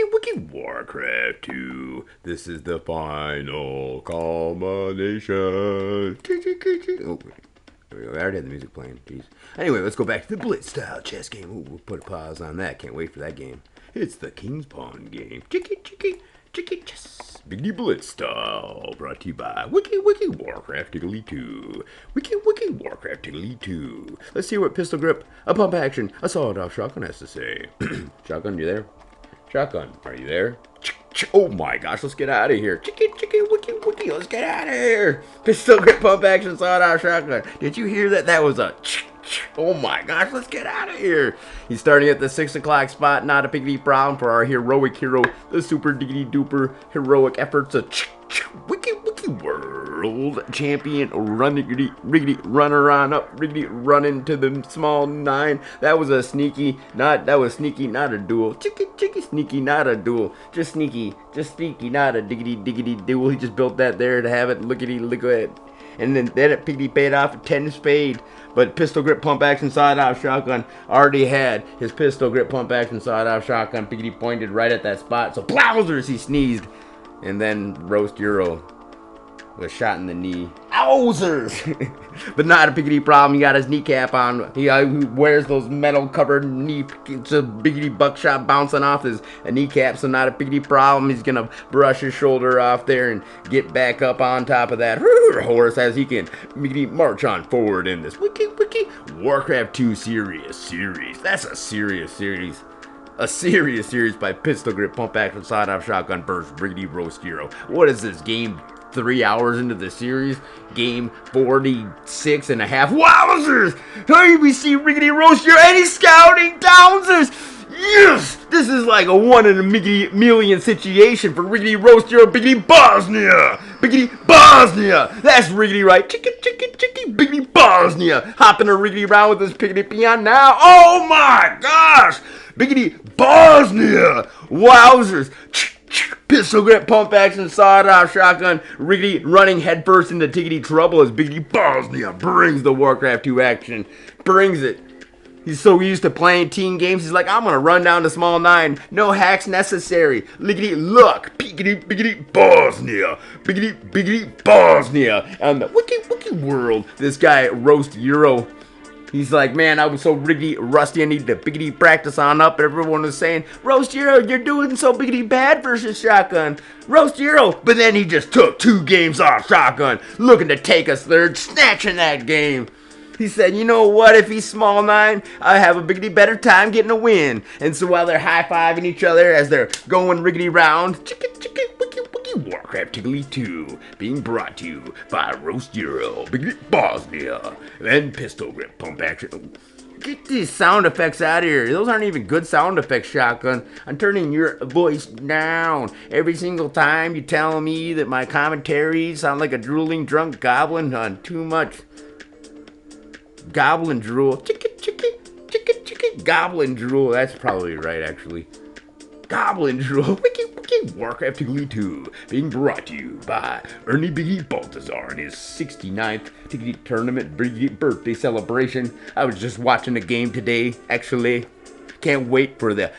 wiki, Warcraft 2. This is the final culmination. Oh, I already had the music playing. Jeez. Anyway, let's go back to the Blitz style chess game. Ooh, we'll put a pause on that. Can't wait for that game. It's the King's Pawn game. Chicky chess. Biggity Blitz style. Brought to you by Wiki Warcraft Tiggly 2. Wiki Warcraft Tiggly 2. Let's see what pistol grip, a pump action, a sawed-off shotgun has to say. Shotgun, you there? Shotgun, are you there? Oh my gosh, let's get out of here. Wiki, let's get out of here. Pistol grip, pump action, sawed-off shotgun. Did you hear that? That was a oh my gosh, let's get out of here. He's starting at the 6 o'clock spot. Not a big problem for our heroic hero. The super diggity duper heroic efforts of Wiki world champion riggedy runner on up riggedy run into the small 9. That was sneaky, not a duel. Chicky sneaky, not a duel. Just sneaky, not a diggity duel. He just built that there to have it look at it. And then it piggy paid off 10 spade. But pistol grip pump action sawed-off shotgun already had his pistol grip pump action sawed-off shotgun. Piggity pointed right at that spot. So blowzers, he sneezed. And then Roast Euro was shot in the knee. Owzers! But not a piggity problem. He got his kneecap on. He wears those metal covered knee. It's a biggity buckshot bouncing off his kneecap. So not a piggity problem. He's gonna brush his shoulder off there and get back up on top of that horse as he can march on forward in this Wiki Warcraft 2 series. That's a serious series. A serious series by pistol grip pump action sawed-off shotgun burst Riggedy Roast Hero. What is this game? 3 hours into the series, game 46 and a half. Wowzers! Hey, we see Riggedy Roast Hero and he's scouting downstairs. Yes! This is like a 1 in a million situation for Riggedy Roast Hero, Biggity Bosnia! That's Riggedy right. Chicky, Biggity Bosnia! Hopping a Riggedy around with his piggity peon now. Oh my gosh! Biggity Bosnia! Wowzers! Pistol grip pump action sawed-off shotgun riggedy running headfirst into tiggity trouble as Biggity Bosnia brings the Warcraft 2 action. Brings it. He's so used to playing team games, he's like, I'm gonna run down to small 9. No hacks necessary. Liggity look. Biggity Bosnia. Biggity Bosnia. And the Wiki world. This guy, Roast Euro. He's like, man, I was so riggedy rusty, I need to biggity practice on up. Everyone was saying, Roast Hero, you're doing so biggity bad versus Shotgun. Roast Hero. But then he just took 2 games off Shotgun, looking to take us third, snatching that game. He said, you know what, if he's small 9, I have a biggity better time getting a win. And so while they're high-fiving each other as they're going riggedy round, Wiki Warcraft Tiggly 2, being brought to you by Roast Hero, Biggity Bosnia, and Pistol Grip Pump Action. Get these sound effects out of here. Those aren't even good sound effects, Shotgun. I'm turning your voice down. Every single time you tell me that my commentaries sound like a drooling drunk goblin on too much goblin drool. Chicky, goblin drool. That's probably right, actually. Goblin drool. Wiki Warcraft Tiggly 2, being brought to you by Ernie Biggie Baltazar and his 69th Tiggity Tournament birthday celebration. I was just watching the game today, actually. Can't wait for the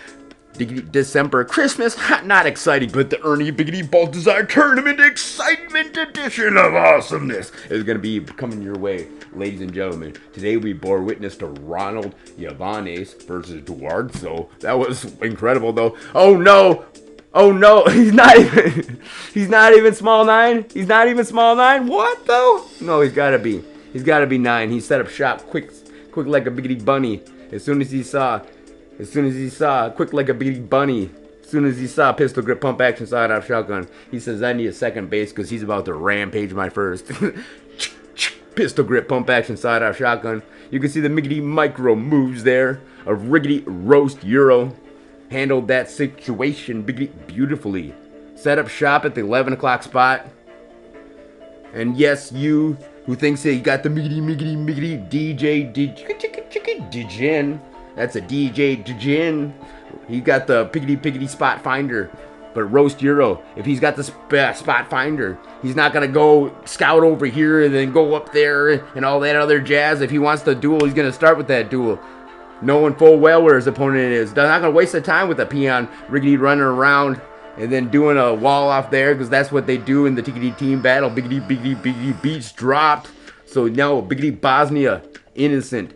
December Christmas, not exciting, but the Ernie Biggity Baltazar Tournament Excitement Edition of awesomeness is going to be coming your way, ladies and gentlemen. Today we bore witness to Ronald Yavanes versus Duarzo. That was incredible, though. Oh no, he's not even small 9. He's not even small 9. What though? No, he's got to be 9. He set up shop quick like a biggity bunny. As soon as he saw quick like a biggity bunny. As soon as he saw pistol grip pump action sawed-off shotgun, he says, I need a second base because he's about to rampage my first. Pistol grip pump action sawed-off shotgun. You can see the miggity micro moves there of Riggedy Roast Euro. Handled that situation beautifully. Set up shop at the 11 o'clock spot. And yes, you who thinks that he got the miggity DJ Dijin. That's a DJ Dijin. He got the piggity spot finder. But Roast Euro, if he's got the spot finder, he's not going to go scout over here and then go up there and all that other jazz. If he wants to duel, he's going to start with that duel. knowing full well where his opponent is. They're not going to waste the time with a peon riggedy running around and then doing a wall off there, because that's what they do in the Tickety team battle. Biggity beats dropped. So no, Biggity Bosnia, innocent.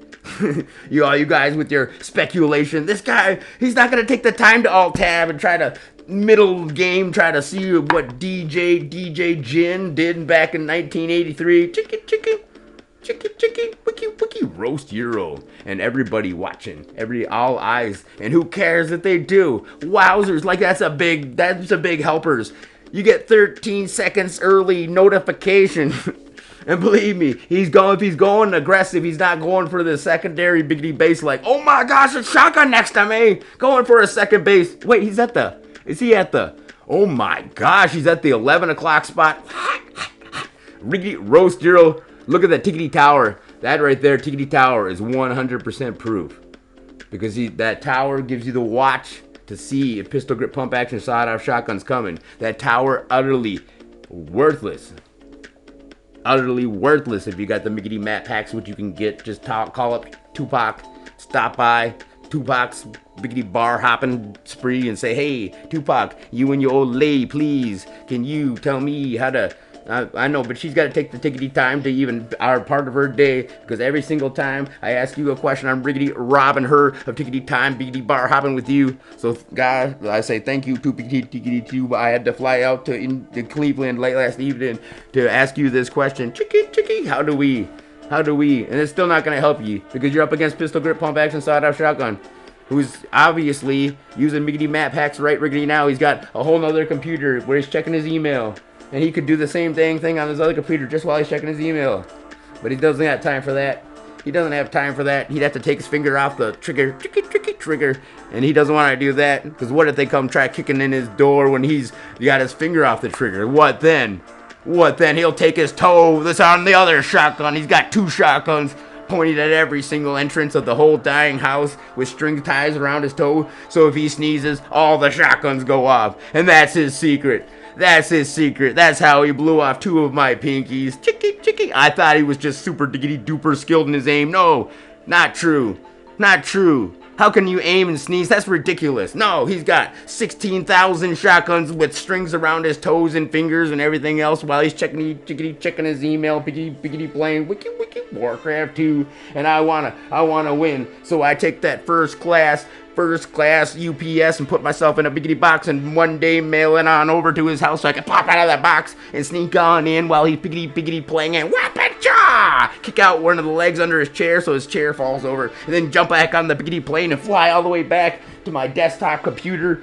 you guys with your speculation. This guy, he's not going to take the time to alt tab and try to middle game, try to see what DJ Jin did back in 1983. Chicky, wiki, roast Euro, and everybody watching, all eyes, and who cares if they do? Wowzers, like that's a big helpers. You get 13 seconds early notification, and believe me, if he's going aggressive, he's not going for the secondary biggity base like, oh my gosh, it's shotgun next to me, going for a second base. Wait, is he at the? Oh my gosh, he's at the 11 o'clock spot. Riggedy roast Euro. Look at that Tickety Tower. That right there, Tickety Tower, is 100% proof. Because that tower gives you the watch to see if pistol grip pump action sawed-off shotgun's coming. That tower, utterly worthless. Utterly worthless if you got the Miggity map packs, which you can get. Just call up Tupac, stop by Tupac's Biggity bar hopping spree and say, hey, Tupac, you and your old lady, please, can you tell me how to... I know, but she's got to take the tickety time to even our part of her day, because every single time I ask you a question, I'm riggedy robbing her of tickety time, biggity bar hopping with you. So, guys, I say thank you to tickety tube. I had to fly out to Cleveland late last evening to ask you this question. Chicky, how do we? And it's still not going to help you, because you're up against pistol grip pump action sawed-off shotgun, who's obviously using Miggity map hacks right riggedy now. He's got a whole nother computer where he's checking his email. And he could do the same thing on his other computer just while he's checking his email. But he doesn't have time for that. He'd have to take his finger off the trigger. And he doesn't want to do that. Because what if they come try kicking in his door when he's got his finger off the trigger? What then? He'll take his toe that's on the other shotgun. He's got two shotguns pointed at every single entrance of the whole dying house with string ties around his toe. So if he sneezes, all the shotguns go off. And that's his secret. That's how he blew off two of my pinkies. Chicky. I thought he was just super diggity duper skilled in his aim. No, not true. How can you aim and sneeze? That's ridiculous. No, he's got 16,000 shotguns with strings around his toes and fingers and everything else while he's checking his email, biggity playing wiki warcraft 2, and I wanna win. So I take that first class UPS and put myself in a biggity box and one day mail it on over to his house so I can pop out of that box and sneak on in while he's biggity playing and whap-a-cha! Kick out one of the legs under his chair so his chair falls over, and then jump back on the biggity plane and fly all the way back to my desktop computer.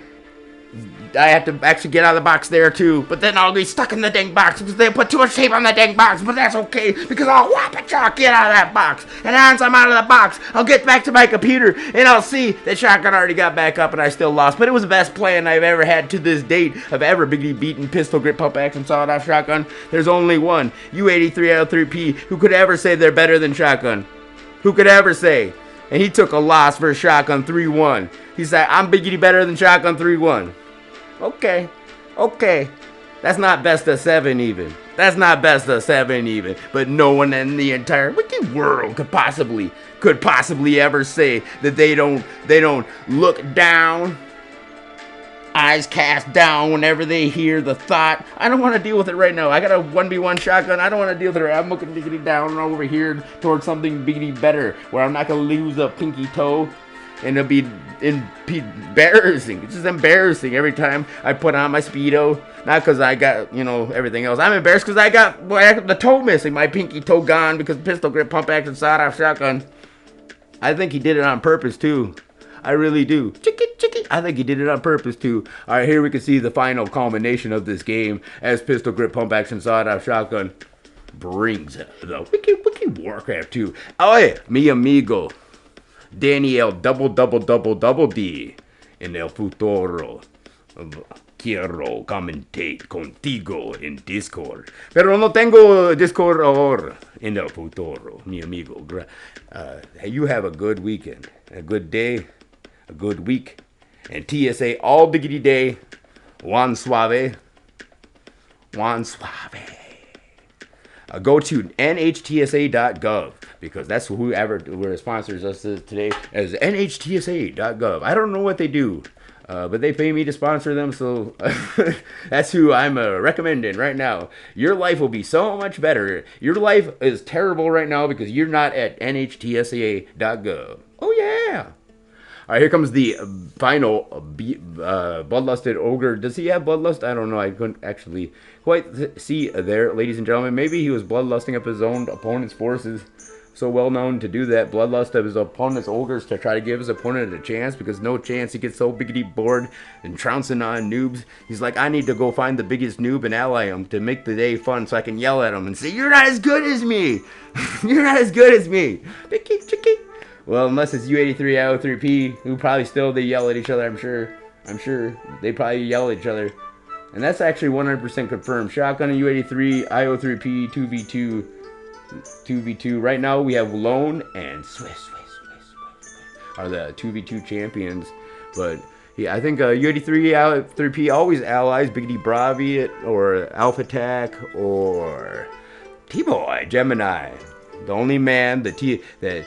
I have to actually get out of the box there too, but then I'll be stuck in the dang box because they put too much tape on the dang box, but that's okay because I'll whap-a-cha get out of that box, and once I'm out of the box, I'll get back to my computer and I'll see that shotgun already got back up and I still lost, but it was the best plan I've ever had to this date of ever biggity beaten pistol grip pump action sawed-off shotgun. There's only one, U83L3P, who could ever say they're better than shotgun. Who could ever say? And he took a loss for shotgun 3-1. He said, I'm biggity better than shotgun 3-1. Okay. That's not best of 7 even. But no one in the entire wiki world could possibly ever say that they don't look down, eyes cast down whenever they hear the thought, I don't want to deal with it right now. I got a 1v1 shotgun. I don't want to deal with it. I'm looking biggity down and over here towards something biggity better where I'm not going to lose a pinky toe. And it'll be embarrassing. It's just embarrassing every time I put on my Speedo. Not because I got, everything else. I'm embarrassed because I got the toe missing. My pinky toe gone because pistol grip pump action sawed-off shotgun. I think he did it on purpose, too. I really do. Chicky. I think he did it on purpose, too. All right, here we can see the final culmination of this game as pistol grip pump action sawed-off shotgun brings the wiki warcraft 2. Oh, yeah, mi amigo Daniel double D en el futuro. Quiero comentate contigo en Discord. Pero no tengo Discord ahora en el futuro, mi amigo. You have a good weekend, a good day, a good week. And TSA all biggity day. Juan Suave. Go to nhtsa.gov because that's whoever sponsors us today as nhtsa.gov. I don't know what they do, but they pay me to sponsor them, so that's who I'm recommending right now. Your life will be so much better. Your life is terrible right now because you're not at nhtsa.gov. Oh yeah. All right, here comes the final bloodlusted ogre. Does he have bloodlust? I don't know. I couldn't actually quite see there, ladies and gentlemen. Maybe he was bloodlusting up his own opponent's forces. So well known to do that. Bloodlust of his opponent's ogres to try to give his opponent a chance, because no chance. He gets so biggity bored and trouncing on noobs. He's like, I need to go find the biggest noob and ally him to make the day fun so I can yell at him and say, you're not as good as me. You're not as good as me. Chicky, chicky. Well, unless it's U83IO3P, who probably still they yell at each other, I'm sure. They probably yell at each other. And that's actually 100% confirmed. Shotgun and U83, IO3P, 2v2. Right now we have Lone and Swiss are the 2v2 champions. But yeah, I think U83, IO3P always allies Biggity Bravi or Alpha Tac or T-Boy Gemini. The only man, the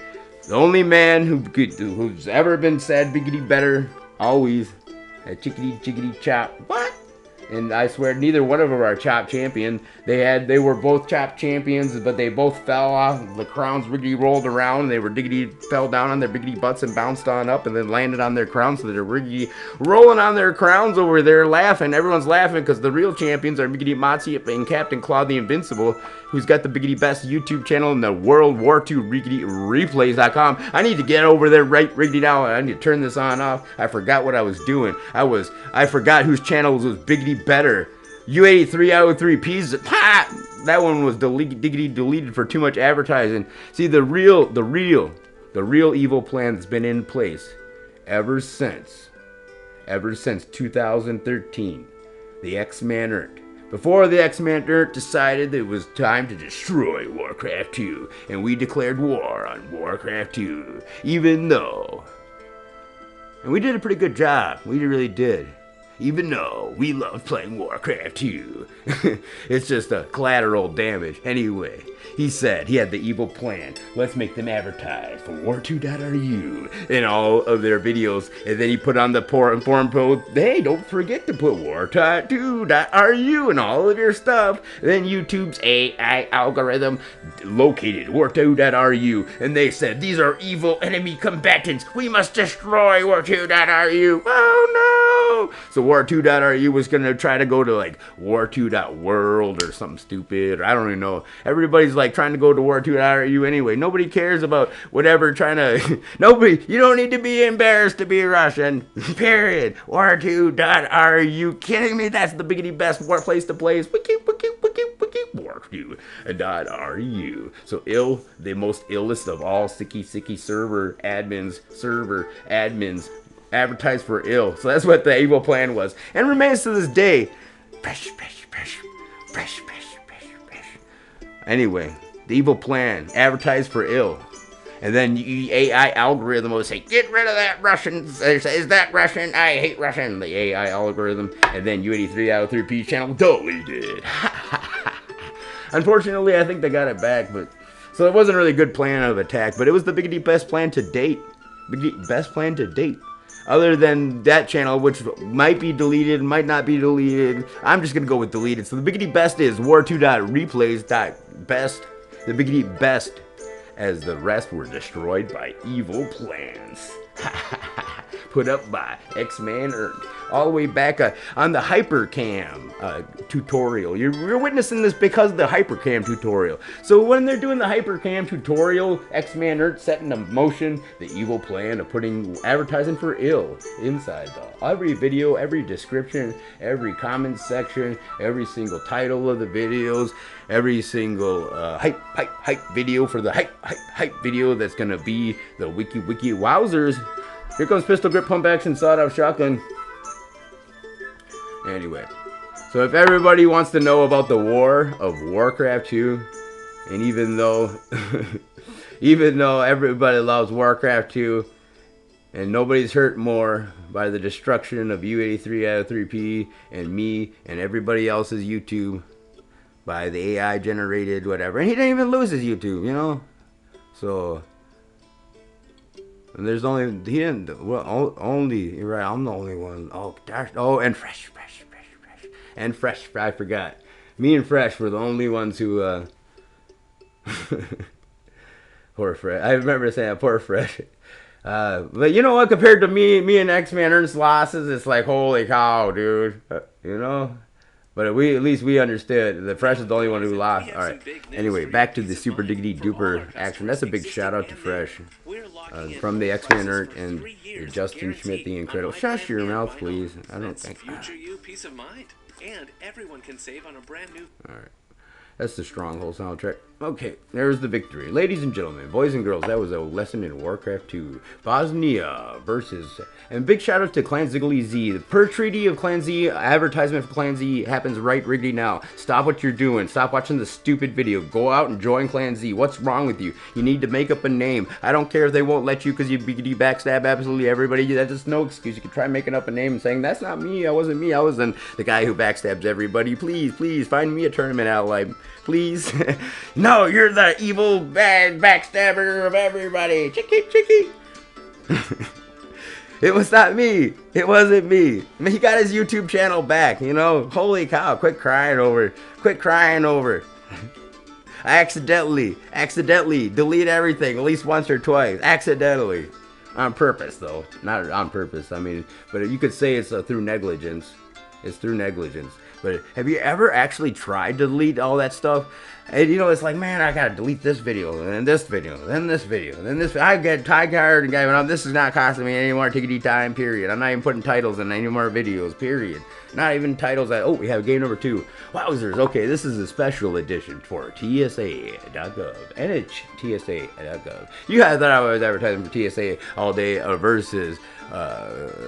only man who's ever been said biggity better, always, a chickity chop. What? And I swear neither one of them are chop champion. They were both chop champions, but they both fell off. The crowns riggedy rolled around. They were diggity fell down on their biggity butts and bounced on up and then landed on their crowns. So they're riggedy rolling on their crowns over there laughing. Everyone's laughing because the real champions are Biggity Motzi and Captain Claude the Invincible, who's got the biggity best YouTube channel in the world, War II Riggedy Replays.com. I need to get over there right riggedy now. I need to turn this on off. I forgot what I was doing. I forgot whose channel was biggity better. U83IO3P's. That one was deleted for too much advertising. See, the real evil plan that's been in place ever since 2013. The X-Man Earth. Before the X-Man Earth decided it was time to destroy Warcraft 2, and we declared war on Warcraft 2, even though, and we did a pretty good job. We really did. Even though we love playing Warcraft 2. It's just a collateral damage. Anyway, he said he had the evil plan. Let's make them advertise for war2.ru in all of their videos. And then he put on the forum post, hey, don't forget to put war2.ru in all of your stuff. And then YouTube's AI algorithm located war2.ru. And they said, these are evil enemy combatants. We must destroy war2.ru. Oh no! So war2.ru was going to try to go to like war2.world or something stupid. Or I don't even know. Everybody's like trying to go to war2.ru anyway. Nobody cares about whatever trying to... Nobody... You don't need to be embarrassed to be Russian. Period. War2.ru. Kidding me? That's the biggity best place to play. War2.ru. So the most illest of all sicky server admins advertised for ill. So that's what the evil plan was. And remains to this day. Anyway, the evil plan, advertised for ill. And then the AI algorithm will say, get rid of that Russian. Is that Russian? I hate Russian. The AI algorithm. And then U83IO3P channel deleted. Unfortunately, I think they got it back. But so it wasn't really a good plan of attack. But it was the biggity best plan to date. Biggity best plan to date. Other than that channel, which might be deleted, might not be deleted. I'm just going to go with deleted. So the biggity best is war2.replays.best. The biggity best, as the rest were destroyed by evil plans. Put up by X-Man Earth. All the way back on the Hypercam tutorial. You're witnessing this because of the Hypercam tutorial. So when they're doing the Hypercam tutorial, X-Man Earth set into motion the evil plan of putting advertising for ill inside every video, every description, every comment section, every single title of the videos, every single hype video for the hype video that's gonna be the wiki wowzers. Here comes pistol grip pump action sawed-off shotgun. Anyway, so if everybody wants to know about the war of Warcraft 2, and even though everybody loves Warcraft 2, and nobody's hurt more by the destruction of U83IO3P and me and everybody else's YouTube, by the AI generated whatever, and he didn't even lose his YouTube, you know. So, and there's only he didn't. Well, only you're right. I'm the only one. Oh, gosh. Oh, and fresh, and fresh. I forgot. Me and Fresh were the only ones who. Poor Fresh. I remember saying that, poor Fresh. But you know what? Compared to me and X-Man Ernst losses, it's like holy cow, dude. You know. But at least we understood. The Fresh is the only one who lost. All right. Anyway, back to the super diggity duper action. That's a big shout out to Fresh. From the X-Men Ernst and Justin Schmidt, the Incredible. Shush your mouth, please. I don't think. Future you peace of mind, and everyone can save on a brand new. All right. That's the Stronghold soundtrack. Okay, there's the victory. Ladies and gentlemen, boys and girls, that was a lesson in Warcraft 2. Bosnia versus... And big shout out to Clan Ziggly Z. The per treaty of Clan Z, advertisement for Clan Z happens right riggedy now. Stop what you're doing. Stop watching the stupid video. Go out and join Clan Z. What's wrong with you? You need to make up a name. I don't care if they won't let you because you backstab absolutely everybody. That's just no excuse. You can try making up a name and saying, that's not me. I wasn't me. I wasn't the guy who backstabs everybody. Please, please, find me a tournament ally. Please. No, you're the evil, bad backstabber of everybody. Chicky, chicky. It was not me. It wasn't me. I mean, he got his YouTube channel back, you know. Holy cow, quit crying over it. Quit crying over it. I accidentally delete everything at least once or twice. Accidentally. On purpose, though. Not on purpose. I mean, but you could say it's through negligence. It's through negligence. But have you ever actually tried to delete all that stuff? And you know, it's like, man, I gotta delete this video, and then this video, then this video, then this. I get tired and going, this is not costing me any more tickety time, period. I'm not even putting titles in any more videos, period. Not even titles that, oh, we have game number 2. Wowzers, okay, this is a special edition for TSA.gov, NHTSA.gov. You guys thought I was advertising for TSA all day versus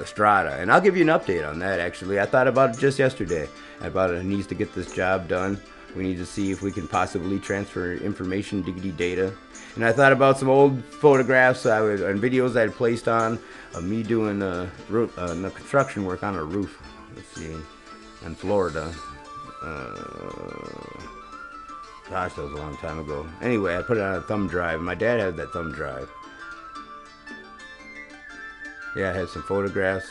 Strata, and I'll give you an update on that, actually. I thought about it just yesterday. About it needs to get this job done. We need to see if we can possibly transfer information, diggity data. And I thought about some old photographs and videos I had placed on of me doing construction work on a roof. Let's see, in Florida. Gosh, that was a long time ago. Anyway, I put it on a thumb drive. My dad had that thumb drive. Yeah, I had some photographs.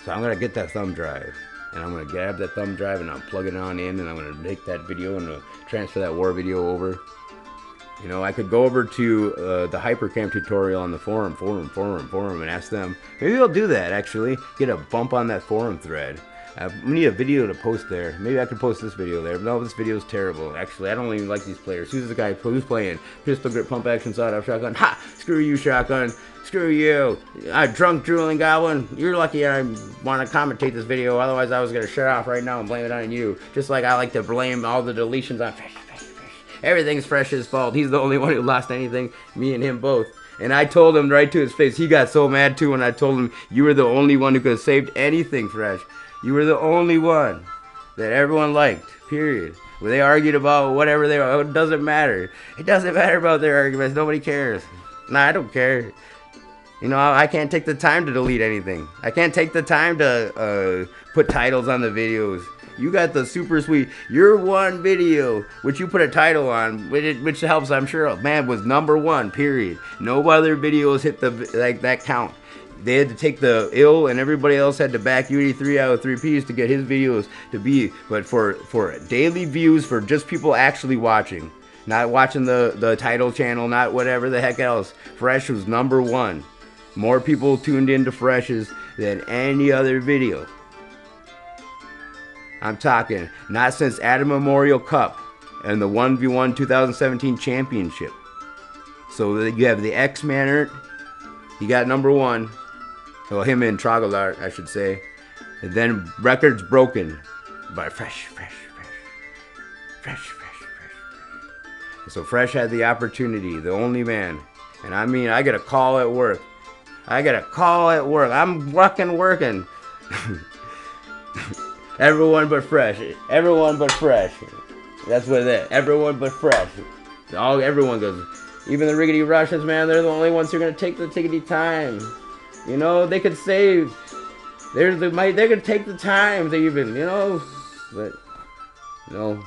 So I'm going to get that thumb drive. And I'm going to grab that thumb drive and I'll plug it on in. And I'm going to make that video and transfer that war video over. You know, I could go over to the Hypercam tutorial on the forum and ask them. Maybe they'll do that, actually. Get a bump on that forum thread. We need a video to post there. Maybe I could post this video there. But no, this video is terrible. Actually, I don't even like these players. Who's the guy who's playing? Pistol grip, pump action, sawed-off shotgun. Ha! Screw you, shotgun. Screw you. Drunk drooling goblin. You're lucky I want to commentate this video. Otherwise, I was going to shut off right now and blame it on you. Just like I like to blame all the deletions on Fresh. Everything's Fresh's fault. He's the only one who lost anything. Me and him both. And I told him right to his face. He got so mad too when I told him, you were the only one who could have saved anything, Fresh. You were the only one that everyone liked, period. When they argued about whatever they were, it doesn't matter. It doesn't matter about their arguments. Nobody cares. Nah, I don't care. You know, I can't take the time to delete anything. I can't take the time to put titles on the videos. You got the super sweet, your one video, which you put a title on, which helps, I'm sure, man, was #1, period. No other videos hit that count. They had to take the ill, and everybody else had to back Unity 3 out of 3 Ps to get his videos to be. But for daily views, for just people actually watching, not watching the title channel, not whatever the heck else, Fresh was #1. More people tuned into Fresh's than any other video. I'm talking, not since Adam Memorial Cup and the 1v1 2017 championship. So you have the X-Manner, he got #1. Well, him and Trogalart, I should say. And then records broken by Fresh. So Fresh had the opportunity, the only man. And I mean, I get a call at work. I'm working. Everyone but Fresh. That's what it is. Everyone but Fresh. Everyone goes. Even the riggedy Russians, man, they're the only ones who are going to take the tickety time. You know, they could save. They're going to take the time to even, you know. But, no.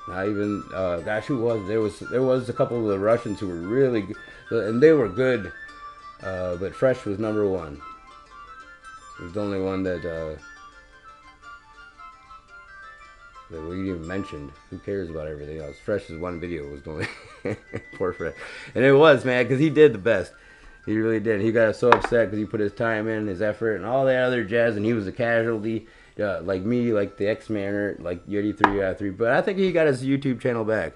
Not even, gosh, who was? There was a couple of the Russians who were really good, and they were good, but Fresh was number one. It was the only one that we even mentioned. Who cares about everything else? Fresh's one video was the only poor Fresh, and it was, man, because he did the best. He really did. He got so upset because he put his time in, his effort, and all that other jazz, and he was a casualty, like me, like the X-Manner, like Yeti 3 out of 3. But I think he got his YouTube channel back.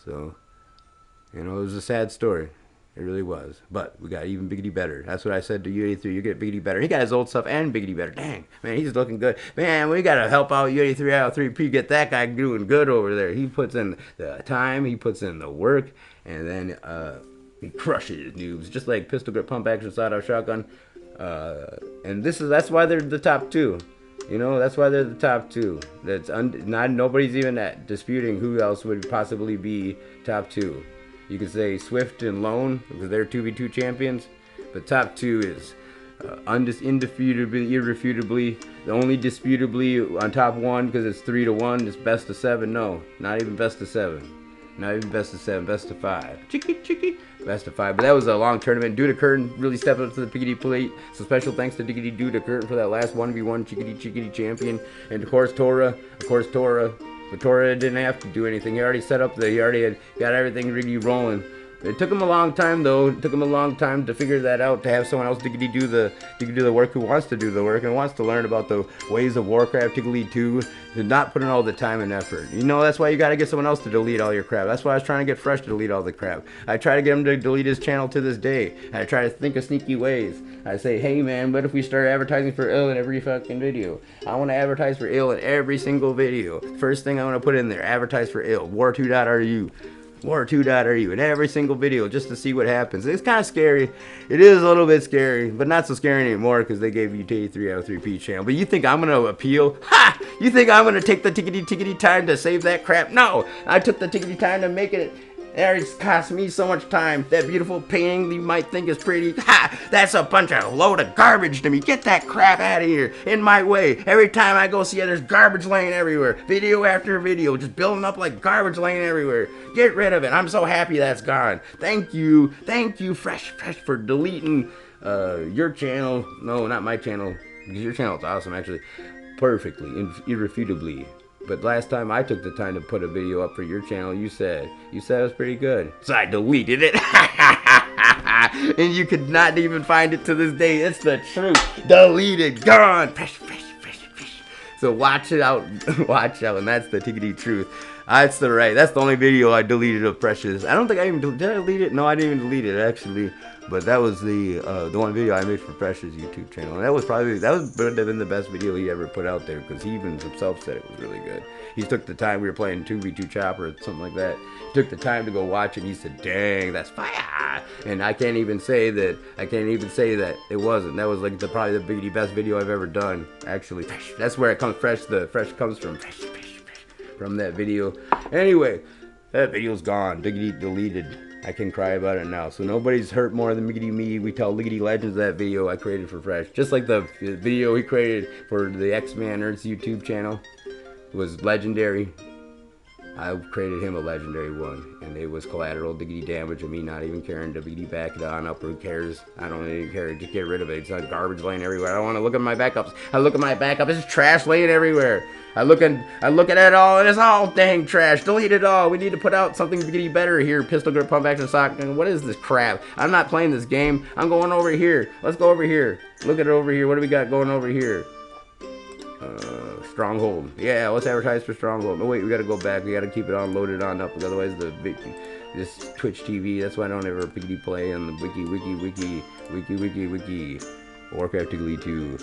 So, you know, it was a sad story. It really was. But we got even biggity better. That's what I said to U83. You get biggity better. He got his old stuff and biggity better. Dang, man, he's looking good. Man, we got to help out U83 out of 3P. Get that guy doing good over there. He puts in the time. He puts in the work. And then he crushes noobs. Just like pistol grip pump action sawed-off shotgun. And that's why they're the top two. You know, that's why they're the top two. Nobody's even disputing who else would possibly be top two. You could say Swift and Lone, because they're 2v2 champions. But top two is indefeatably, irrefutably, the only disputably on top one, because it's 3-1, it's best of 7. No, not even best of 7. Not even best of 7, best of 5. Chicky, best of 5. But that was a long tournament. Duda Curtin really stepped up to the Piggity plate. So special thanks to Diggity Duda Curtin for that last 1v1 Chickity champion. And of course Tora. But Tora didn't have to do anything. He already set up he already had got everything really rolling. It took him a long time though. It took him a long time to figure that out, to have someone else do the work, who wants to do the work and wants to learn about the ways of Warcraft, Tiggly 2, and not put in all the time and effort. You know, that's why you gotta get someone else to delete all your crap. That's why I was trying to get Fresh to delete all the crap. I try to get him to delete his channel to this day. And I try to think of sneaky ways. I say, hey man, what if we start advertising for ill in every fucking video? I want to advertise for ill in every single video. First thing I want to put in there, advertise for ill, war2.ru. War2.ru in every single video just to see what happens. It's kind of scary. It is a little bit scary, but not so scary anymore because they gave you T3 out of 3P channel. But you think I'm going to appeal? Ha! You think I'm going to take the tickety time to save that crap? No! I took the tickety time to make it. It's cost me so much time. That beautiful painting you might think is pretty. Ha! That's a bunch of load of garbage to me. Get that crap out of here. In my way. Every time I go see it, there's garbage laying everywhere. Video after video. Just building up like garbage laying everywhere. Get rid of it. I'm so happy that's gone. Thank you. Thank you, Fresh, for deleting your channel. No, not my channel. Because your channel's awesome, actually. Perfectly. Irrefutably. But last time I took the time to put a video up for your channel, you said it was pretty good. So I deleted it. And you could not even find it to this day. It's the truth. Deleted. Gone. Fresh. So watch it out. Watch out. And that's the tickety truth. That's the only video I deleted of Fresh's. I don't think I even did I delete it? No, I didn't even delete it actually. But that was the one video I made for Fresh's YouTube channel. And that would have been the best video he ever put out there, because he even himself said it was really good. He took the time. We were playing 2v2 chopper or something like that. He took the time to go watch it. And he said, "Dang, that's fire!" And I can't even say that it wasn't. That was like probably the biggity best video I've ever done. Actually, that's where it comes. The fresh comes from. From that video. Anyway, that video's gone. Diggity deleted. I can cry about it now. So nobody's hurt more than Miggity me. We tell Liggity Legends that video I created for Fresh. Just like the video he created for the X-Man Nerds YouTube channel was legendary. I created him a legendary one, and it was collateral diggity damage of me not even caring to biggity back it on up. Who cares? I don't even care. Just get rid of it. It's not garbage laying everywhere. I don't want to look at my backups. I look at my backup. It's trash laying everywhere. I look at it all, and it's all dang trash. Delete it all. We need to put out something biggity better here. Pistol grip pump action sock. And what is this crap? I'm not playing this game. I'm going over here. Let's go over here. Look at it over here. What do we got going over here? Stronghold. Yeah, let's advertise for Stronghold. Oh wait, we gotta go back. We gotta keep it on, loaded on up. Otherwise, this Twitch TV. That's why I don't ever piggity play on the wiki. Warcraft Tiggly 2.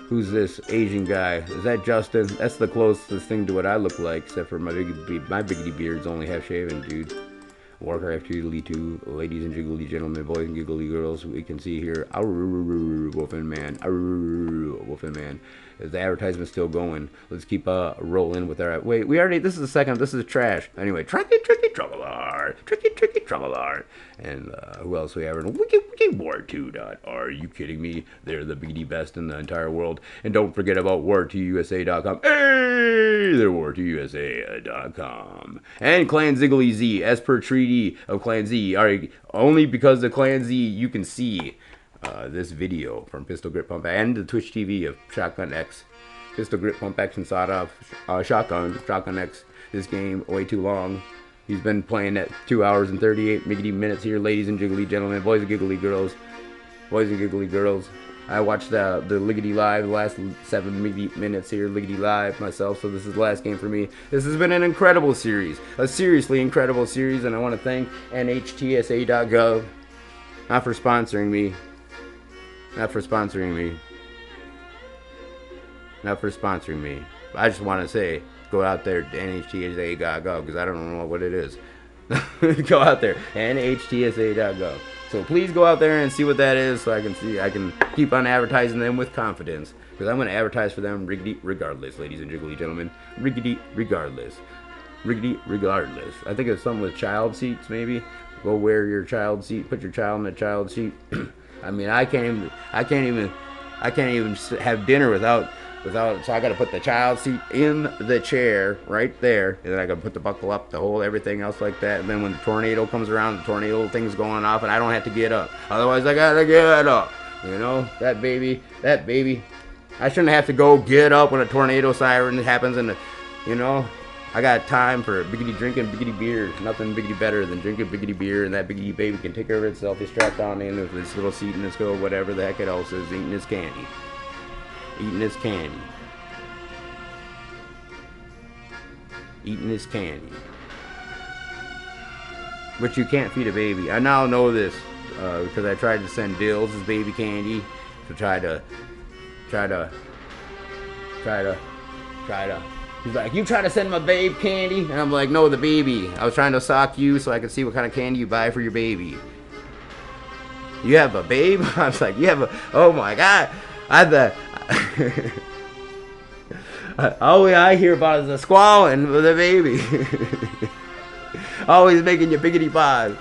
Who's this Asian guy? Is that Justin? That's the closest thing to what I look like, except for my biggity beard's only half shaven, dude. Warcraft 2, ladies and jiggly gentlemen, boys and giggly girls, we can see here, Wolfin Man, Wolfin Man. Is the advertisement still going? Let's keep rolling with our. Wait, we already. This is the second. This is trash. Anyway, tricky troublard, tricky troublard, and who else we have? Wiki war2. Are you kidding me? They're the BD best in the entire world. And don't forget about war2usa.com. Hey, they're war2usa.com. And Clan Ziggly Z, as per treaty of Clan Z. Only because of Clan Z, you can see this video from Pistol Grip Pump and the Twitch TV of Shotgun X. Pistol Grip Pump action sawed off Shotgun X. This game way too long. He's been playing at 2 hours and 38 minutes here, ladies and jiggly gentlemen, boys and giggly girls. Boys and giggly girls. I watched the Liggity Live, the last 7 minutes here, Liggity Live myself, so this is the last game for me. This has been an incredible series, a seriously incredible series, and I want to thank NHTSA.gov, not for sponsoring me. Not for sponsoring me. I just want to say, go out there to NHTSA.gov, because I don't know what it is. Go out there, NHTSA.gov. So please go out there and see what that is, so I can keep on advertising them with confidence. Because I'm going to advertise for them regardless, ladies and jiggly gentlemen. Regardless. I think it's something with child seats, maybe. Go wear your child seat, put your child in a child seat. I mean, I can't even have dinner without. So I gotta put the child seat in the chair right there, and then I gotta put the buckle up, the whole everything else like that. And then when the tornado comes around, the tornado thing's going off, and I don't have to get up. Otherwise, I gotta get up. You know, that baby. I shouldn't have to go get up when a tornado siren happens, and you know. I got time for biggity drinking, biggity beer. Nothing biggity better than drinking biggity beer, and that biggity baby can take care of itself. He's strapped on in with this little seat in his go, whatever the heck it else is, eating his candy. Eating his candy. But you can't feed a baby. I now know this because I tried to send Dills his baby candy to try to. He's like, you try to send my babe candy? And I'm like, no, the baby. I was trying to sock you so I could see what kind of candy you buy for your baby. You have a babe? I was like, you have a... Oh my God. All I hear about is the squalling with a baby. Always making your biggity paws.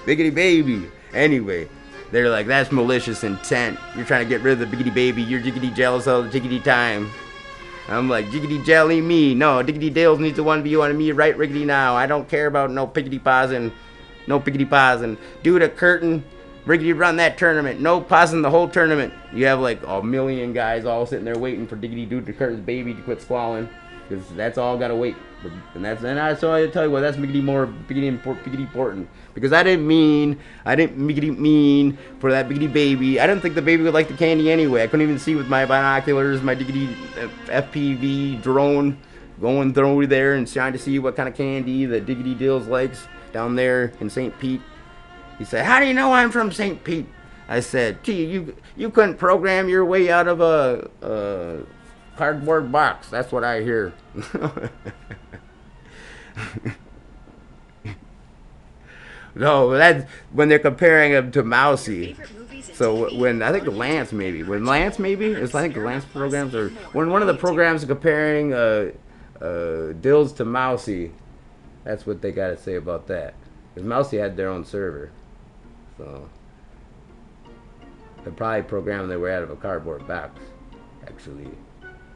Biggity baby. Anyway. They're like, that's malicious intent. You're trying to get rid of the biggity baby. You're jiggity jealous all the jiggity time. I'm like, jiggity jelly me. No, diggity Dales needs to want to be on me right riggity now. I don't care about no piggity pausing. No piggity pausing. Do the curtain. Riggity run that tournament. No pausing the whole tournament. You have like a million guys all sitting there waiting for diggity dude to curtain's baby to quit squalling. Because that's all gotta wait. So I tell you what, that's biggity important. Because I didn't mean for that biggity baby. I didn't think the baby would like the candy anyway. I couldn't even see with my binoculars, my diggity FPV drone going through there and trying to see what kind of candy the diggity Dills likes down there in St. Pete. He said, how do you know I'm from St. Pete? I said, gee, you couldn't program your way out of a cardboard box. That's what I hear. No, that's when they're comparing him to Mousy. So when I think Lance maybe, it's I think the Lance programs or when one of the programs are comparing Dills to Mousy, that's what they got to say about that. Because Mousy had their own server, so they probably programmed their way out of a cardboard box, actually.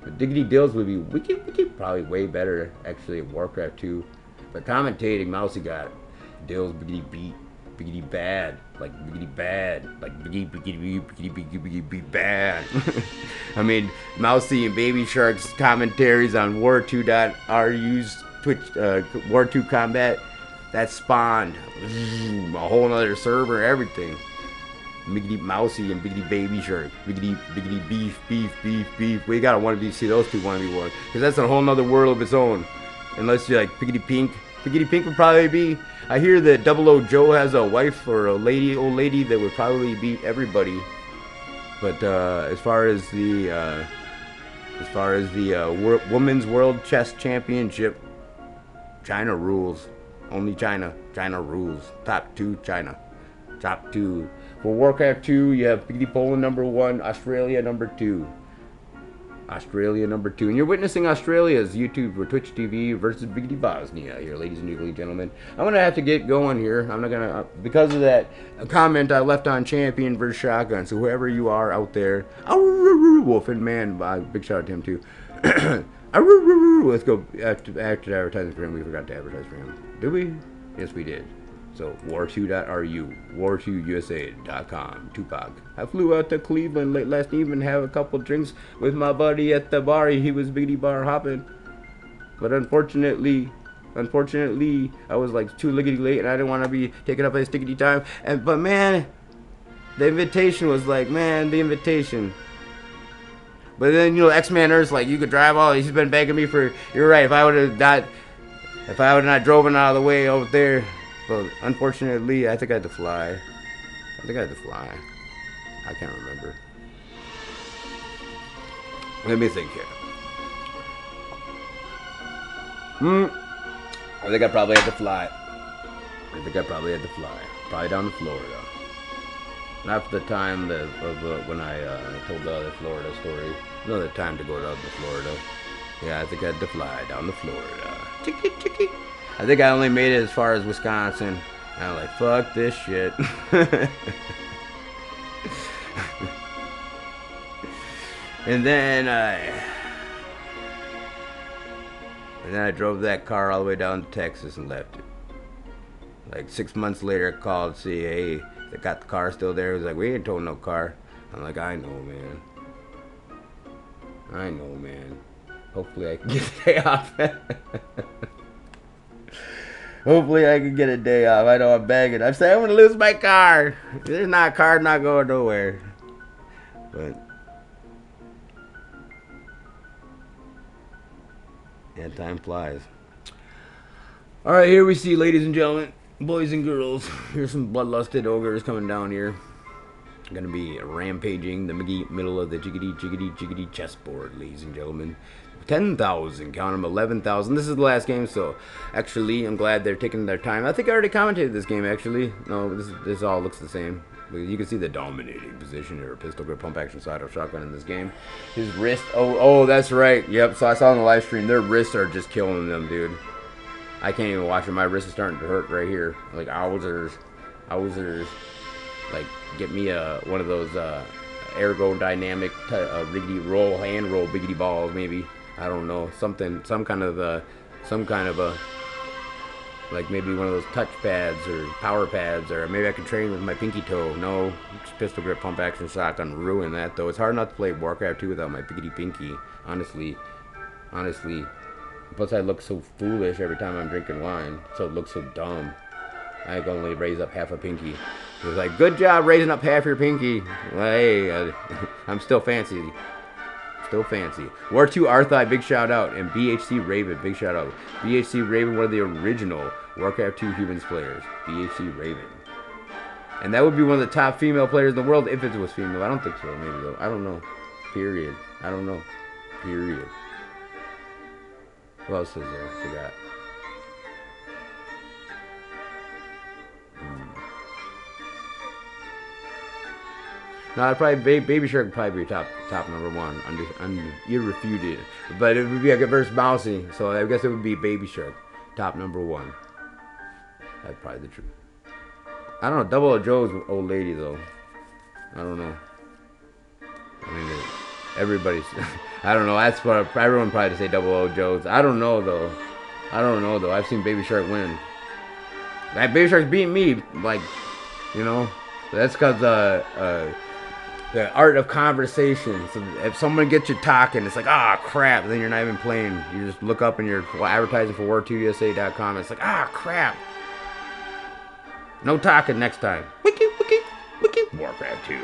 But Diggity Dills would be wiki probably way better actually at Warcraft 2. But commentating, Mousy got Dills biggity beat, biggity bad, like biggity bad, like biggity bad. I mean, Mousy and Baby Shark's commentaries on war2.ru's Twitch War2 Combat, that spawned a whole nother server, everything. Biggity Mousy and Biggity Baby Shark, Biggity beef. We gotta want to see those two 1v1, because that's a whole nother world of its own. Unless you're like Biggity Pink. Biggity Pink would probably be. I hear that Double O Joe has a wife or a old lady that would probably beat everybody. But as far as the Women's World Chess Championship China rules. Only China. China rules. Top 2, China. Top 2. For Warcraft 2, you have Biggity Poland number 1, Australia number 2. Australia number 2. And you're witnessing Australia's YouTube or Twitch TV versus Biggity Bosnia here, ladies and gentlemen. I'm going to have to get going here. I'm not going to, because of that comment I left on Champion versus Shotgun. So whoever you are out there, Wolfin Man, big shout out to him too. Let's go after advertising for him. We forgot to advertise for him. Did we? Yes, we did. So, war2.ru, war2usa.com, Tupac. I flew out to Cleveland late last evening, have a couple drinks with my buddy at the bar. He was Biggity bar hopping. But unfortunately, I was like too lickety late and I didn't want to be taking up a stickety time. But man, the invitation was like, the invitation. But then, you know, X-Man Earth's like, you could drive all, he's been begging me for, you're right, if I would have not driven out of the way over there. But unfortunately, I think I had to fly. I can't remember. Let me think here. I think I probably had to fly. Probably down to Florida. Not the time of when I told the other Florida story. Another time to go down to Florida. Yeah, I think I had to fly down to Florida. Chicky. I think I only made it as far as Wisconsin. I'm like, fuck this shit. And then I drove that car all the way down to Texas and left it. Like 6 months later, I called to see, hey, they got the car still there. He was like, we ain't towing no car. I'm like, I know, man. Hopefully I can get a day off. Hopefully I can get a day off. I know I'm begging. I'm saying I'm going to lose my car. There's not a car, not going nowhere. But yeah, time flies. Alright, here we see, ladies and gentlemen, boys and girls. Here's some bloodlusted ogres coming down here. Gonna be rampaging the middle of the jiggity chessboard, ladies and gentlemen. 10,000, count them, 11,000. This is the last game, so actually, I'm glad they're taking their time. I think I already commentated this game, actually. No, this all looks the same. You can see the dominating position or pistol grip, pump action, side or shotgun in this game. His wrist, oh, that's right. Yep, so I saw on the live stream, their wrists are just killing them, dude. I can't even watch it. My wrist is starting to hurt right here. Like, owzers. Like, get me one of those ergodynamic hand roll biggity balls, maybe. I don't know, some kind of a, like maybe one of those touch pads or power pads, or maybe I could train with my pinky toe. No, pistol grip, pump action, shotgun, ruin that though. It's hard not to play Warcraft 2 without my biggity pinky, honestly. Plus I look so foolish every time I'm drinking wine, so it looks so dumb. I can only raise up half a pinky. It was like, good job raising up half your pinky. Well, hey, I'm still fancy. War 2 Arthai, big shout out. And BHC Raven, big shout out. BHC Raven, one of the original Warcraft 2 humans players. BHC Raven. And that would be one of the top female players in the world if it was female. I don't think so, maybe though. I don't know. Period. I don't know. Period. What else is there? Forgot. No, I'd probably Baby Shark would probably be top number one. Irrefuted. But it would be like a versus Mousy, so I guess it would be Baby Shark, top number one. That's probably the truth. I don't know. Double O Joe's old lady though. I don't know. I mean, everybody's. I don't know. That's what everyone probably to say. Double O Joe's. I don't know though. I've seen Baby Shark win. That Baby Shark's beating me, like, you know. That's because the art of conversation. So if someone gets you talking, it's like, crap. Then you're not even playing. You just look up and you're advertising for war2usa.com. It's like, crap. No talking next time. Wiki. Warcraft 2.